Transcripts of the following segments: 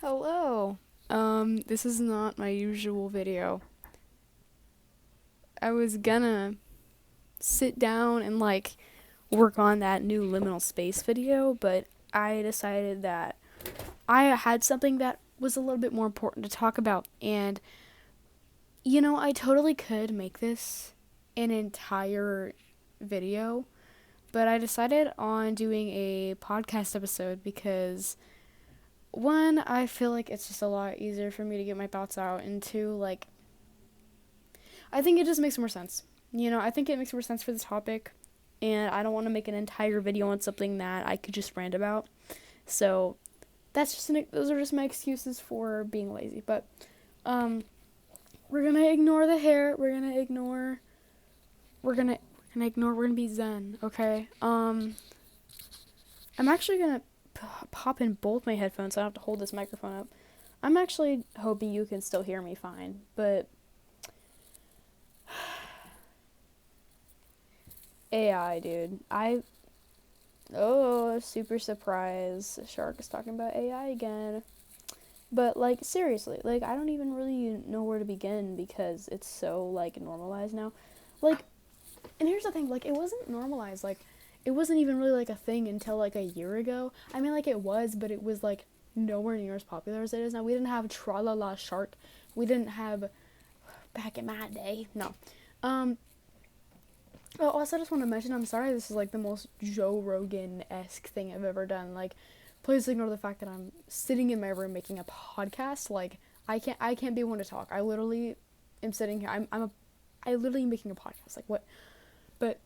Hello. This is not my usual video. I was gonna sit down and work on that new liminal space video, but I decided that I had something that was a little bit more important to talk about. And I totally could make this an entire video, but I decided on doing a podcast episode because one, I feel like it's just a lot easier for me to get my thoughts out, and two, I think it just makes more sense. I think it makes more sense for the topic, and I don't want to make an entire video on something that I could just rant about. So those are just my excuses for being lazy. But we're gonna ignore the hair. We're gonna ignore. We're gonna ignore. We're gonna be zen. Okay. I'm actually gonna pop in both my headphones so I don't have to hold this microphone up. I'm actually hoping you can still hear me fine, but AI, dude. Super surprise. Shark is talking about AI again. But, seriously, I don't even really know where to begin because it's so, normalized now. And here's the thing, it wasn't normalized, it wasn't even really, a thing until, a year ago. I mean, it was, but it was, nowhere near as popular as it is now. We didn't have Tra-la-la Shark. We didn't have, back in my day, no. Also, I just want to mention, I'm sorry this is, the most Joe Rogan-esque thing I've ever done. Please ignore the fact that I'm sitting in my room making a podcast. I can't be one to talk. I literally am sitting here. I literally am making a podcast. What? But,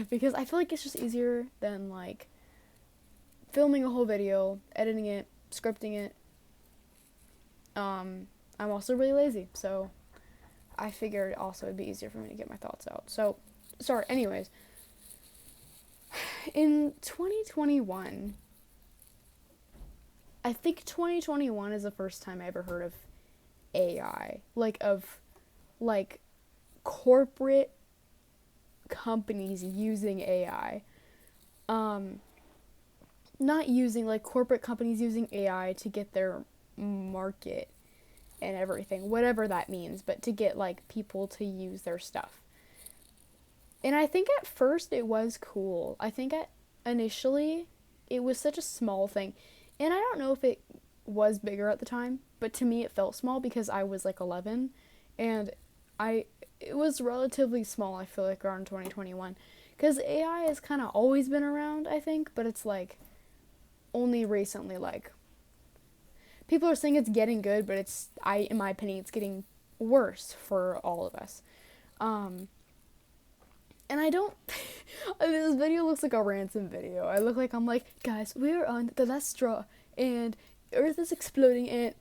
because I feel like it's just easier than, filming a whole video, editing it, scripting it. I'm also really lazy, so I figured also it'd be easier for me to get my thoughts out. So, sorry, anyways. In 2021, I think 2021 is the first time I ever heard of AI. Corporate companies using AI. Not using, corporate companies using AI to get their market and everything, whatever that means, but to get, people to use their stuff. And I think at first it was cool. I think initially it was such a small thing. And I don't know if it was bigger at the time, but to me it felt small because I was 11, and it was relatively small, I feel like, around 2021. Because AI has kind of always been around, I think, but it's only recently, people are saying it's getting good, but in my opinion, it's getting worse for all of us. And I don't, this video looks like a ransom video. I look like I'm guys, we're on the last straw, and Earth is exploding, and,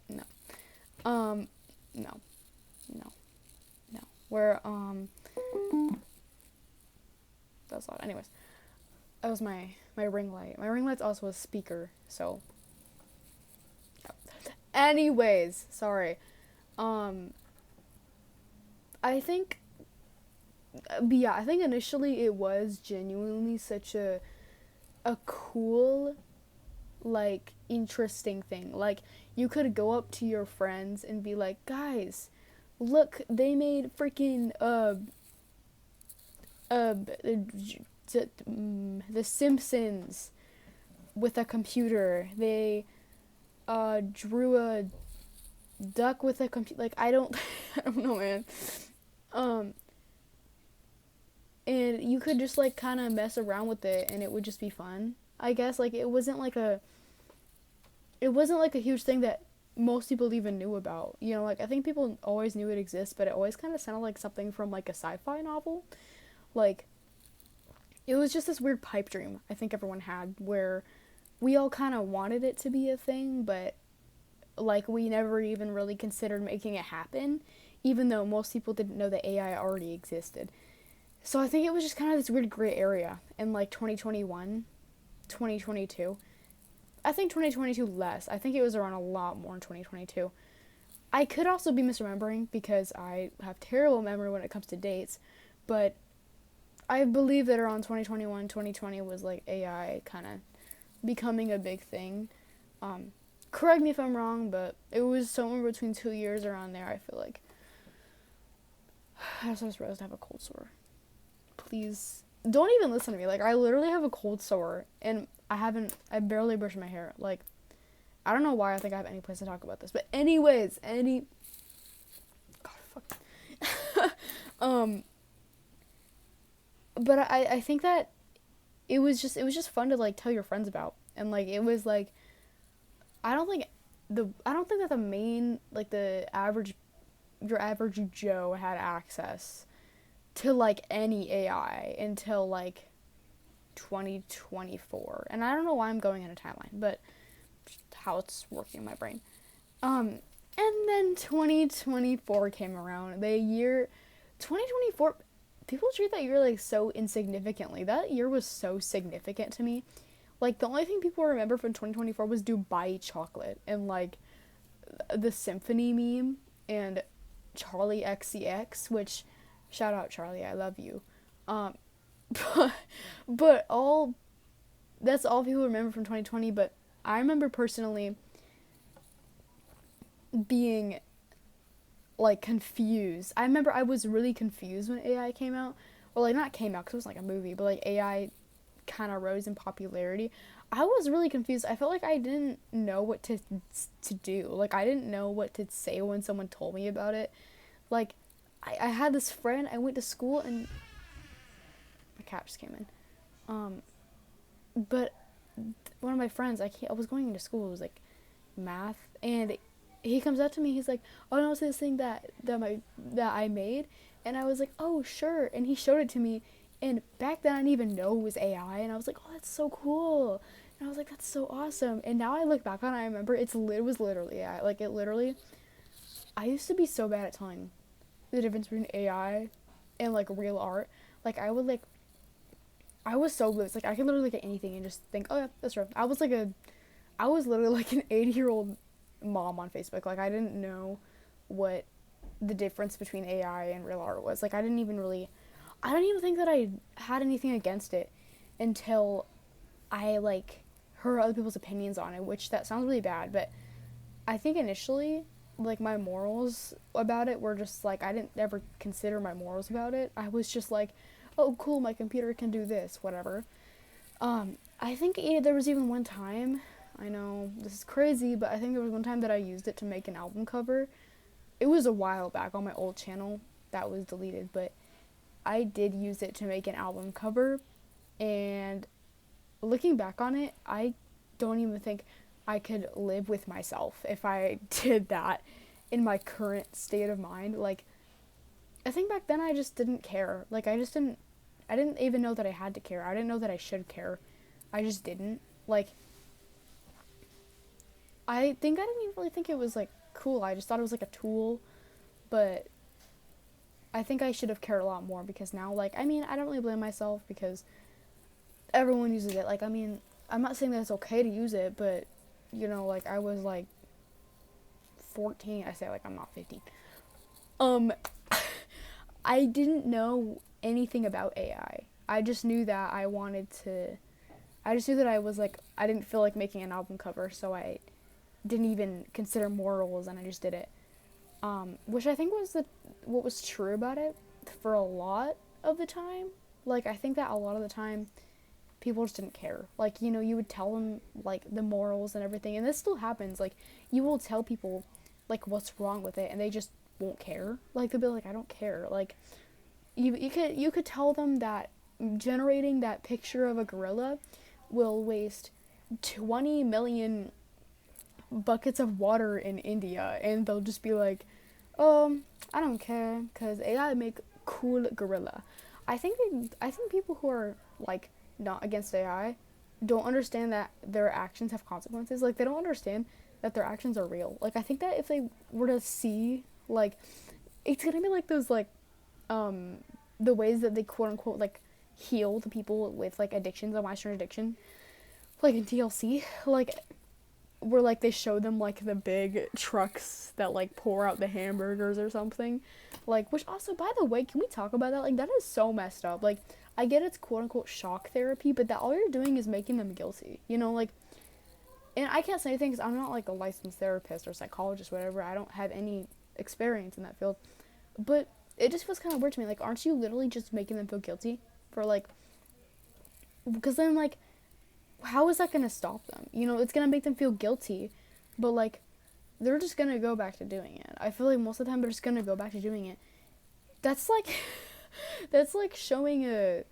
no. No. We're, that's loud. Anyways, that was my ring light. My ring light's also a speaker, so. Anyways, sorry. I think initially it was genuinely such a cool, interesting thing. You could go up to your friends and be like, guys, look, they made freaking, The Simpsons with a computer. They, drew a duck with a computer. I don't know, man. And you could just kind of mess around with it, and it would just be fun, I guess. It wasn't a huge thing that most people even knew about. I think people always knew it exists, but it always kind of sounded like something from a sci-fi novel. It was just this weird pipe dream I think everyone had, where we all kind of wanted it to be a thing, but we never even really considered making it happen, even though most people didn't know that AI already existed. So I think it was just kind of this weird gray area in 2021, 2022. I think 2022 less. I think it was around a lot more in 2022. I could also be misremembering because I have terrible memory when it comes to dates, but I believe that around 2021, 2020 was AI kind of becoming a big thing. Correct me if I'm wrong, but it was somewhere between 2 years around there, I feel like. I just realized I have a cold sore. Please don't even listen to me. Like, I literally have a cold sore, and I barely brush my hair. Like, I don't know why I think I have any place to talk about this. But anyways, God, fuck. But I think that it was just fun to, like, tell your friends about. And, like, it was, like, I don't think that the main, like, your average Joe had access to, like, any AI until, like, 2024. And I don't know why I'm going in a timeline, but how it's working in my brain. And then 2024 came around. The year 2024, people treat that year, like, so insignificantly. That year was so significant to me. Like, the only thing people remember from 2024 was Dubai chocolate and, like, the symphony meme and Charlie XCX, which, shout out Charlie, I love you. But, that's all people remember from 2020. But I remember personally being, like, confused. I remember I was really confused when AI came out. Well, like, not came out because it was, like, a movie, but, like, AI kind of rose in popularity. I was really confused. I felt like I didn't know what to do. Like, I didn't know what to say when someone told me about it. Like, I had this friend, I went to school, and my cat just came in. But one of my friends, I was going into school, it was, like, math, and he comes up to me, he's like, oh, no, it's this thing that I made, and I was like, oh, sure, and he showed it to me, and back then I didn't even know it was AI, and I was like, oh, that's so cool, and I was like, that's so awesome, and now I look back on it, I remember it was literally AI, like, I used to be so bad at telling the difference between AI and, like, real art. Like, I was so loose. Like, I could literally look at anything and just think, oh, yeah, that's real. I was literally like an 80-year-old mom on Facebook. Like, I didn't know what the difference between AI and real art was. Like, I didn't even think that I had anything against it until I, like, heard other people's opinions on it, which that sounds really bad, but I think initially, like, my morals about it were just, like, I didn't ever consider my morals about it. I was just like, oh, cool, my computer can do this, whatever. I think there was even one time, I know this is crazy, but I think there was one time that I used it to make an album cover. It was a while back on my old channel that was deleted, but I did use it to make an album cover, and looking back on it, I don't even think I could live with myself if I did that in my current state of mind. Like, I think back then I just didn't care. Like, I didn't even know that I had to care. I didn't know that I should care. I just didn't. Like, I think I didn't even really think it was, like, cool. I just thought it was, like, a tool. But I think I should have cared a lot more, because now, like, I mean, I don't really blame myself because everyone uses it. Like, I mean, I'm not saying that it's okay to use it, but, you know, like, I was, like, 14. I say, like, I'm not 15. I didn't know anything about AI. I just knew that I was, like, I didn't feel like making an album cover, so I didn't even consider morals, and I just did it. Which I think was what was true about it for a lot of the time. Like, I think that a lot of the time, people just didn't care. Like, you know, you would tell them, like, the morals and everything, and this still happens. Like, you will tell people, like, what's wrong with it, and they just won't care. Like, they'll be like, I don't care. Like, you could tell them that generating that picture of a gorilla will waste 20 million buckets of water in India, and they'll just be like, I don't care, because AI make cool gorilla. I think people who are, like, not against AI don't understand that their actions have consequences. Like, they don't understand that their actions are real. Like, I think that if they were to see, like, it's gonna be like those, like, the ways that they quote unquote, like, heal the people with, like, addictions on Western Addiction, like in TLC, like, where, like, they show them, like, the big trucks that, like, pour out the hamburgers or something, like, which also, by the way, can we talk about that? Like, that is so messed up. Like, I get it's quote unquote shock therapy, but that all you're doing is making them guilty, you know? Like, And I can't say anything because I'm not like a licensed therapist or psychologist, whatever. I don't have any experience in that field. But it just feels kind of weird to me. Like, aren't you literally just making them feel guilty for like? Because then like, how is that gonna stop them? You know, it's gonna make them feel guilty, but like, they're just gonna go back to doing it. I feel like most of the time they're just gonna go back to doing it. That's like, that's like showing a.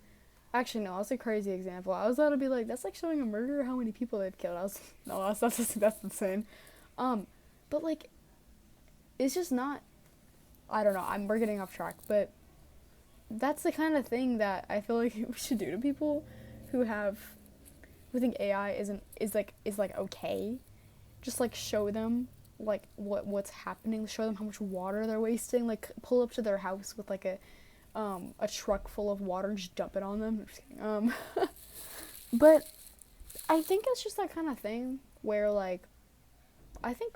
Actually, no, that's a crazy example. I was about to be like, that's like showing a murderer how many people they've killed. I was, no, that's insane. But like, it's just not. I don't know. We're getting off track, but that's the kind of thing that I feel like we should do to people who think AI is like okay. Just like show them like what's happening. Show them how much water they're wasting. Like pull up to their house with like a truck full of water and just dump it on them. I'm just kidding. But I think it's just that kind of thing where like I think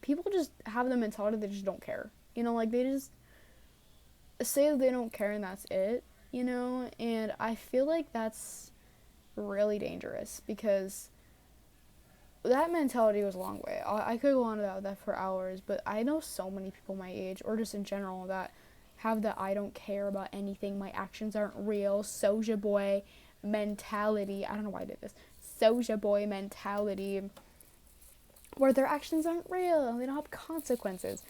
people just have the mentality they just don't care. You know, like they just say that they don't care and that's it, you know? And I feel like that's really dangerous because that mentality goes a long way. I could go on about that for hours, but I know so many people my age, or just in general, that have the I don't care about anything, my actions aren't real, Soulja Boy mentality. I don't know why I did this. Soulja Boy mentality, where their actions aren't real and they don't have consequences.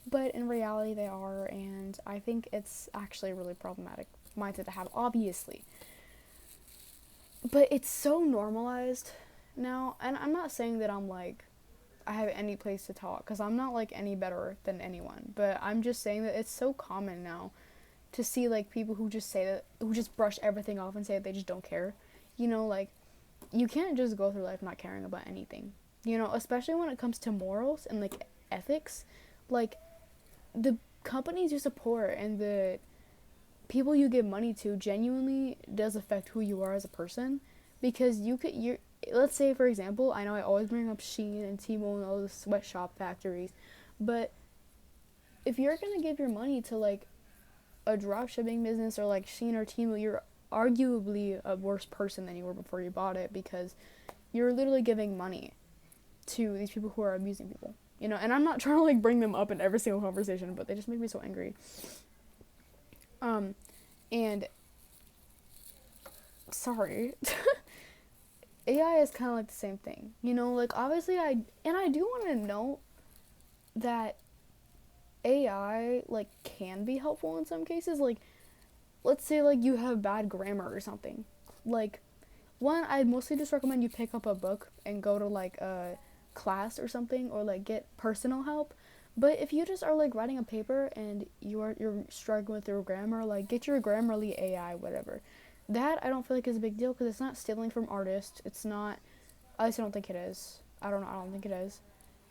But in reality they are, and I think it's actually a really problematic mindset to have, obviously. But it's so normalized now, and I'm not saying that I'm like, I have any place to talk, because I'm not like any better than anyone, but I'm just saying that it's so common now to see like people who just say that, who just brush everything off and say that they just don't care. You know, like, you can't just go through life not caring about anything, you know, especially when it comes to morals and like ethics. Like, the companies you support and the people you give money to genuinely does affect who you are as a person, because you're let's say, for example, I know I always bring up Shein and Temu and all the sweatshop factories, but if you're gonna give your money to like a dropshipping business or like Shein or Temu, you're arguably a worse person than you were before you bought it, because you're literally giving money to these people who are abusing people, you know. And I'm not trying to like bring them up in every single conversation, but they just make me so angry. And sorry. AI is kind of like the same thing, you know, like obviously I do want to note that AI like can be helpful in some cases. Like, let's say like you have bad grammar or something, like, one, I mostly just recommend you pick up a book and go to like a class or something, or like get personal help. But if you just are like writing a paper and you're struggling with your grammar, like get your Grammarly AI, whatever. That I don't feel like is a big deal, because it's not stealing from artists. It's not, at least I don't think it is. I don't think it is.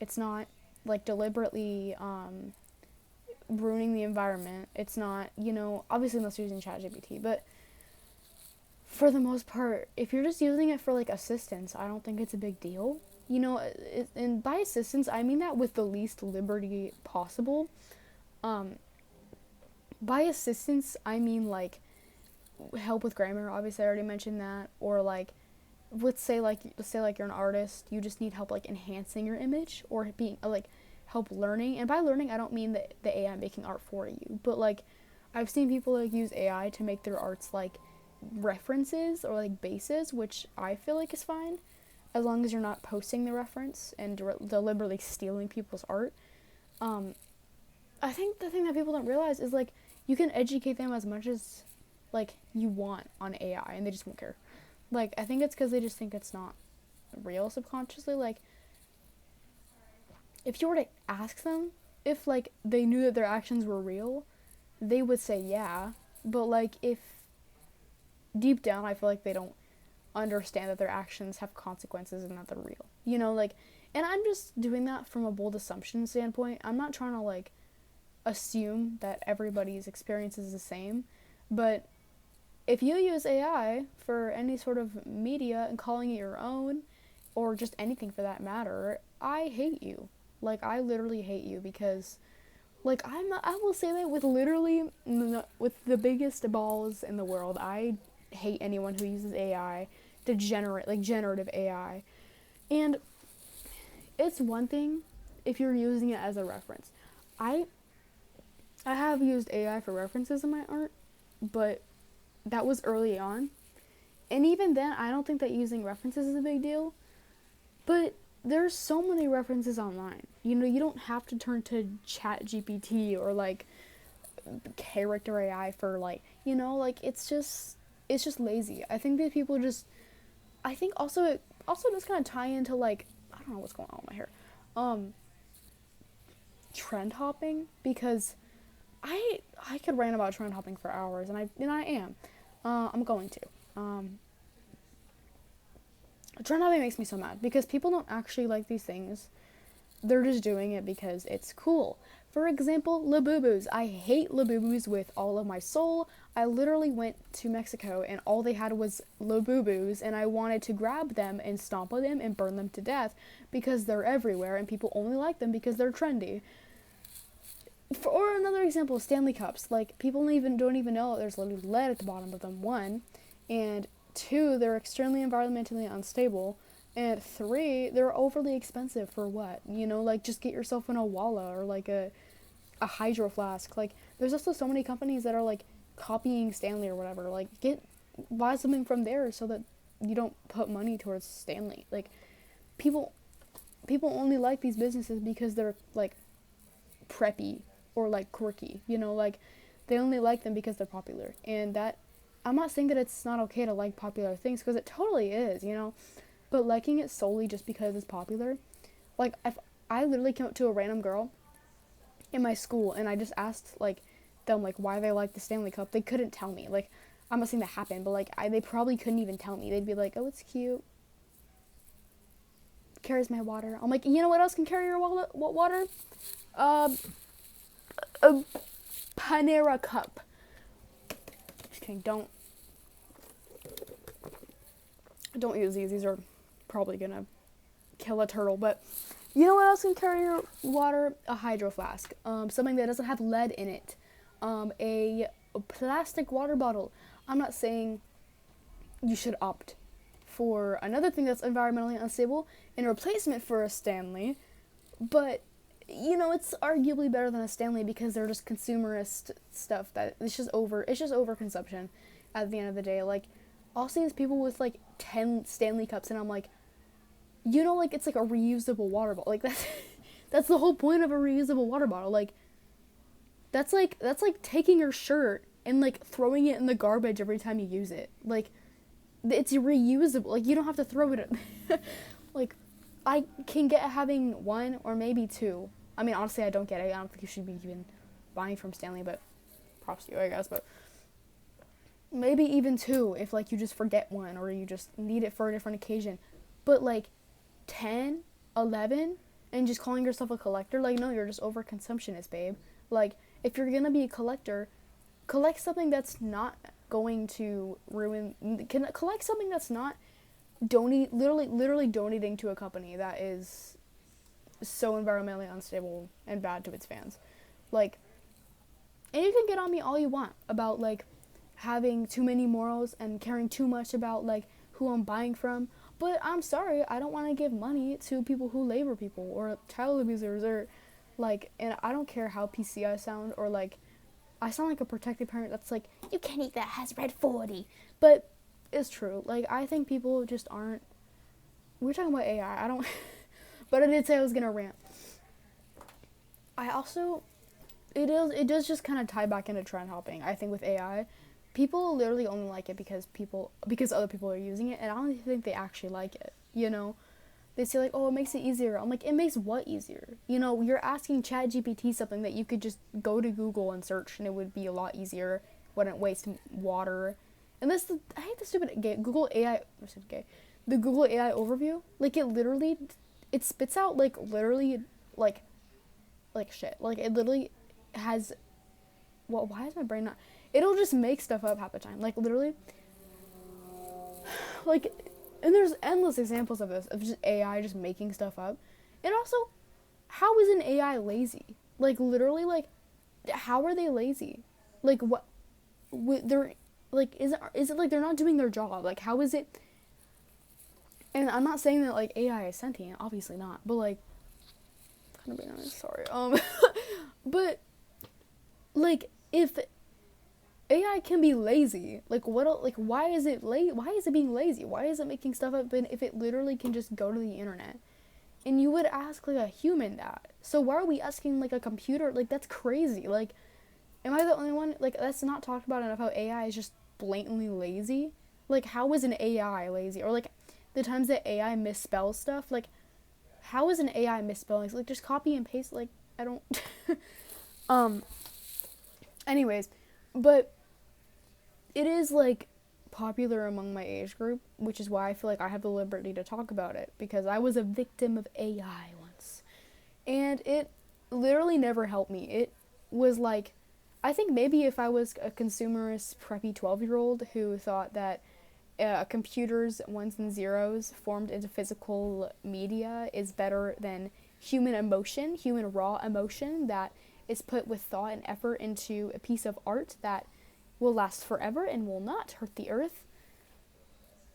It's not like deliberately ruining the environment. It's not, you know, obviously unless you're using ChatGPT, but for the most part, if you're just using it for like assistance, I don't think it's a big deal. You know, and by assistance, I mean that with the least liberty possible. By assistance, I mean like help with grammar. Obviously, I already mentioned that. Or like, let's say you're an artist, you just need help like enhancing your image, or being like help learning. And by learning, I don't mean the AI making art for you, but like I've seen people like use AI to make their arts like references or like bases, which I feel like is fine, as long as you're not posting the reference and deliberately stealing people's art. I think the thing that people don't realize is like you can educate them as much as like you want on AI and they just won't care. Like, I think it's because they just think it's not real subconsciously. Like, if you were to ask them if like they knew that their actions were real, they would say yeah. But like, if deep down I feel like they don't understand that their actions have consequences and that they're real, you know, like. And I'm just doing that from a bold assumption standpoint. I'm not trying to like assume that everybody's experience is the same, but if you use AI for any sort of media and calling it your own, or just anything for that matter, I hate you. Like, I literally hate you, because like I will say that with literally with the biggest balls in the world. I hate anyone who uses AI, generative AI. And it's one thing if you're using it as a reference. I I have used AI for references in my art, but that was early on. And even then, I don't think that using references is a big deal. But there's so many references online. You know, you don't have to turn to Chat GPT or like character AI for like, you know, like it's just lazy. I think that people just I think also it also does kind of tie into like I don't know what's going on with my hair. Um Trend hopping because I could rant about trend hopping for hours and I am. I'm going to. Trend hopping makes me so mad because people don't actually like these things. They're just doing it because it's cool. For example, Labubus. I hate Labubus with all of my soul. I literally went to Mexico and all they had was Labubus and I wanted to grab them and stomp on them and burn them to death because they're everywhere and people only like them because they're trendy. Or another example, Stanley Cups. Like, people don't even know there's lead at the bottom of them, one. And two, they're extremely environmentally unstable. And three, they're overly expensive for what? You know, like, just get yourself an Owala or, like, a Hydro Flask. Like, there's also so many companies that are, like, copying Stanley or whatever. Like, buy something from there so that you don't put money towards Stanley. Like, people only like these businesses because they're, like, preppy or like quirky, you know, like they only like them because they're popular. And that I'm not saying that it's not okay to like popular things because it totally is, you know, but liking it solely just because it's popular, like if I literally came up to a random girl in my school and I just asked like them like why they like the Stanley Cup, they couldn't tell me. Like, I'm not saying that happened, but like they probably couldn't even tell me. They'd be like, oh, it's cute, carries my water. I'm like, you know what else can carry your water? A Panera cup. Just kidding. Don't use these. These are probably gonna kill a turtle. But you know what else can carry your water? A Hydro Flask. Something that doesn't have lead in it. A plastic water bottle. I'm not saying you should opt for another thing that's environmentally unstable in replacement for a Stanley, but you know, it's arguably better than a Stanley because they're just consumerist stuff that it's just overconsumption at the end of the day. Like, I'll see these people with like 10 Stanley cups and I'm like, you know, like it's like a reusable water bottle. Like that's the whole point of a reusable water bottle. Like that's like taking your shirt and like throwing it in the garbage every time you use it. Like, it's reusable. Like, you don't have to throw it in. Like, I can get having one or maybe two. I mean, honestly, I don't get it. I don't think you should be even buying from Stanley, but props to you, I guess. But maybe even two if, like, you just forget one or you just need it for a different occasion. But, like, 10, 11, and just calling yourself a collector, like, no, you're just overconsumptionist, babe. Like, if you're gonna be a collector, collect something that's not going to collect something that's not literally donating to a company that is so environmentally unstable and bad to its fans. Like, and you can get on me all you want about like having too many morals and caring too much about like who I'm buying from, but I'm sorry, I don't want to give money to people who labor people or child abusers or like, and I don't care how PC I sound or like I sound like a protective parent that's like, you can't eat that, has red 40, but it's true. Like, I think people just aren't. We're talking about AI. I don't. But I did say I was gonna rant. I also, it does just kind of tie back into trend hopping. I think with AI, people literally only like it because other people are using it, and I don't think they actually like it. You know, they say like, oh, it makes it easier. I'm like, it makes what easier? You know, you're asking ChatGPT something that you could just go to Google and search, and it would be a lot easier. Wouldn't waste water. And I hate the stupid Google AI. The Google AI overview. Like, it spits out like literally like shit. Like, it literally has. Well, why is my brain not? It'll just make stuff up half the time. Like, literally. Like, and there's endless examples of this of just AI just making stuff up. And also, how is an AI lazy? Like, literally, like, how are they lazy? Like, what? They're like, is it like they're not doing their job? Like, how is it? And I'm not saying that like AI is sentient, obviously not, but like kind of being honest, sorry. But like if AI can be lazy, like like why is it why is it being lazy? Why is it making stuff up if it literally can just go to the internet? And you would ask like a human that. So why are we asking like a computer? Like that's crazy. Like am I the only one? Like that's not talked about enough how AI is just blatantly lazy. Like how is an AI lazy? Or like the times that AI misspells stuff, like how is an AI misspelling? Like just copy and paste, like I don't um anyways, but it is like popular among my age group, which is why I feel like I have the liberty to talk about it, because I was a victim of AI once. And it literally never helped me. It was like, I think maybe if I was a consumerist, preppy 12-year-old who thought that computers' ones and zeros formed into physical media is better than human emotion, human raw emotion that is put with thought and effort into a piece of art that will last forever and will not hurt the earth.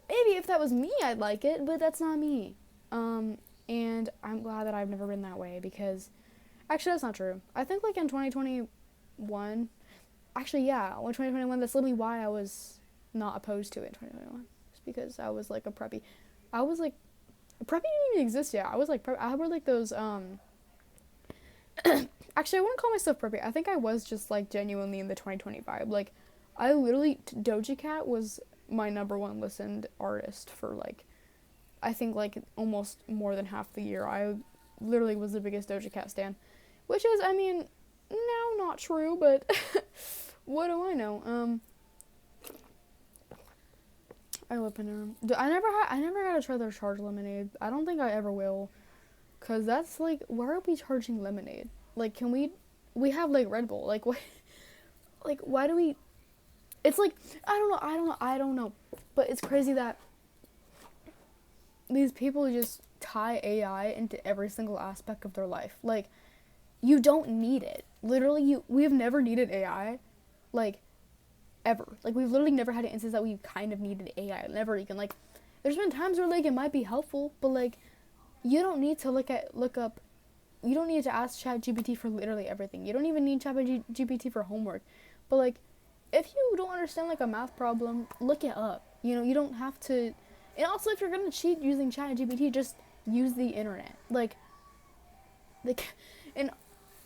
Maybe if that was me, I'd like it, but that's not me. And I'm glad that I've never been that way, because actually that's not true. I think like in 2021, actually yeah, when 2021, that's literally why I was not opposed to it in 2021. It's because I was like a preppy. I was like, preppy didn't even exist yet. I was like, I were like those, actually I wouldn't call myself preppy. I think I was just like genuinely in the 2020 vibe. Like, I literally, Doja Cat was my number one listened artist for like, I think like almost more than half the year. I literally was the biggest Doja Cat stan, which is, I mean, now not true, but what do I know? I live in a room. I never got to try their charged lemonade. I don't think I ever will, cause that's like, why are we charging lemonade? Like, can we have like Red Bull? Like what? Like why do we? It's like I don't know, but it's crazy that these people just tie AI into every single aspect of their life. Like, you don't need it. Literally, we have never needed AI, like, ever. Like, we've literally never had an instance that we kind of needed AI. Never even, like, there's been times where, like, it might be helpful, but, like, you don't need to look up, you don't need to ask ChatGPT for literally everything. You don't even need ChatGPT for homework. But, like, if you don't understand, like, a math problem, look it up. You know, you don't have to. And also, if you're gonna cheat using ChatGPT, just use the internet. Like, and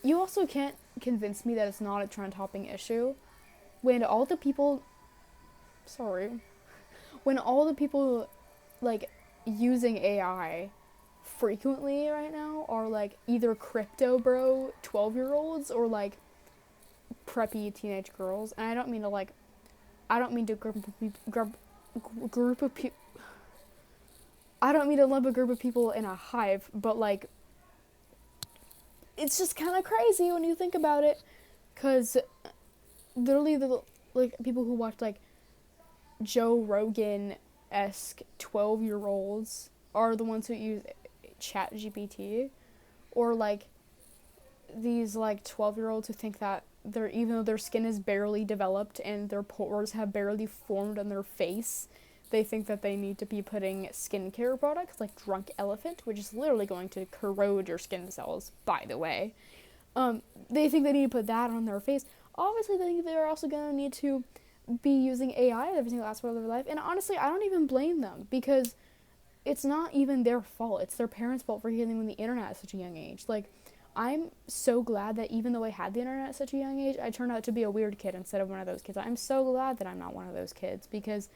you also can't convince me that it's not a trend-topping issue when all the people, when all the people, like, using AI frequently right now are, like, either crypto bro 12-year-olds or, like, preppy teenage girls. And I don't mean to, like, I don't mean to I don't mean to lump a group of people in a hive, but, like, it's just kind of crazy when you think about it, because literally the, like, people who watch, like, Joe Rogan-esque 12-year-olds are the ones who use ChatGPT, or, like, these, like, 12-year-olds who think that even though their skin is barely developed and their pores have barely formed on their face, they think that they need to be putting skincare products like Drunk Elephant, which is literally going to corrode your skin cells, by the way. They think they need to put that on their face. Obviously, they think they're also going to need to be using AI every single aspect of their life. And honestly, I don't even blame them, because it's not even their fault. It's their parents' fault for getting them on the internet at such a young age. Like, I'm so glad that even though I had the internet at such a young age, I turned out to be a weird kid instead of one of those kids. I'm so glad that I'm not one of those kids, because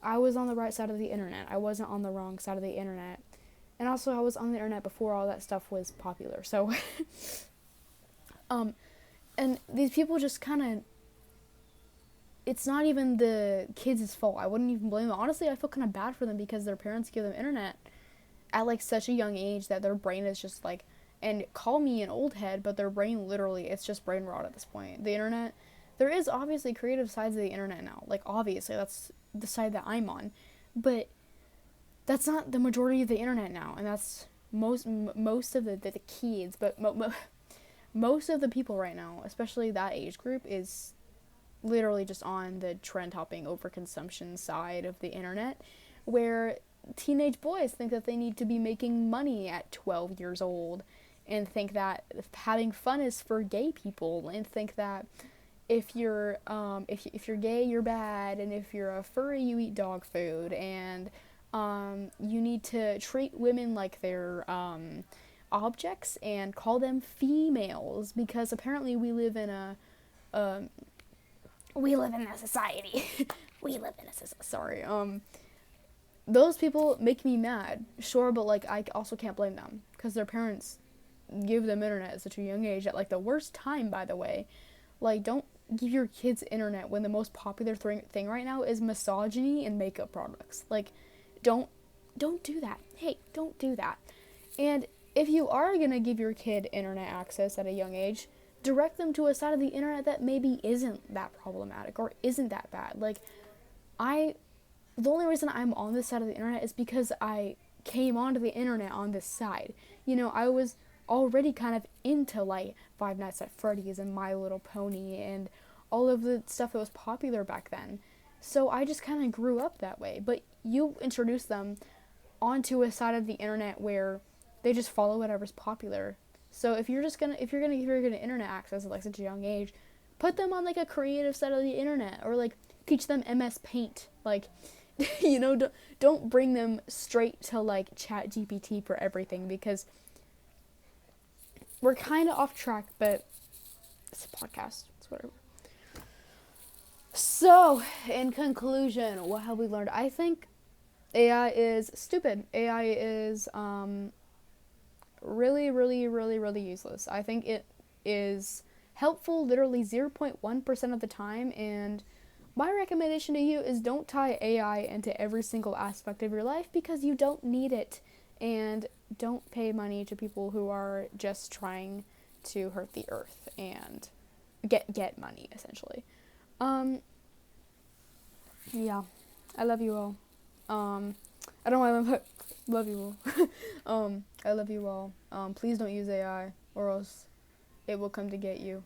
I was on the right side of the internet. I wasn't on the wrong side of the internet. And also, I was on the internet before all that stuff was popular. So, and these people just kind of, it's not even the kids' fault. I wouldn't even blame them. Honestly, I feel kind of bad for them, because their parents give them internet at, like, such a young age that their brain is just, like, and call me an old head, but their brain literally, it's just brain rot at this point. The internet, there is obviously creative sides of the internet now. Like, obviously, that's the side that I'm on. But that's not the majority of the internet now. And that's most of the kids, but most of the people right now, especially that age group, is literally just on the trend-hopping overconsumption side of the internet, where teenage boys think that they need to be making money at 12 years old, and think that having fun is for gay people, and think that if you're gay you're bad, and if you're a furry you eat dog food, and you need to treat women like they're objects and call them females, because apparently um, we live in a society. We live in a society. Sorry. Those people make me mad. Sure, but like I also can't blame them because their parents give them internet at such a young age, at like the worst time, by the way. Like, don't give your kids internet when the most popular thing right now is misogyny and makeup products. Like, don't do that. Hey, don't do that. And if you are gonna give your kid internet access at a young age, direct them to a side of the internet that maybe isn't that problematic or isn't that bad. Like, the only reason I'm on this side of the internet is because I came onto the internet on this side. You know, I was already kind of into like Five Nights at Freddy's and My Little Pony and all of the stuff that was popular back then. So I just kind of grew up that way. But you introduce them onto a side of the internet where they just follow whatever's popular. So if you're gonna give your kid internet access at like such a young age, put them on like a creative side of the internet, or like teach them MS Paint. Like, you know, don't bring them straight to like Chat GPT for everything, because we're kind of off track, but it's a podcast. It's whatever. So, in conclusion, what have we learned? I think AI is stupid. AI is really, really, really, really useless. I think it is helpful literally 0.1% of the time, and my recommendation to you is don't tie AI into every single aspect of your life, because you don't need it, and don't pay money to people who are just trying to hurt the earth and get money, essentially. Yeah, I love you all. I don't know why I love you all. I love you all. Please don't use AI, or else it will come to get you.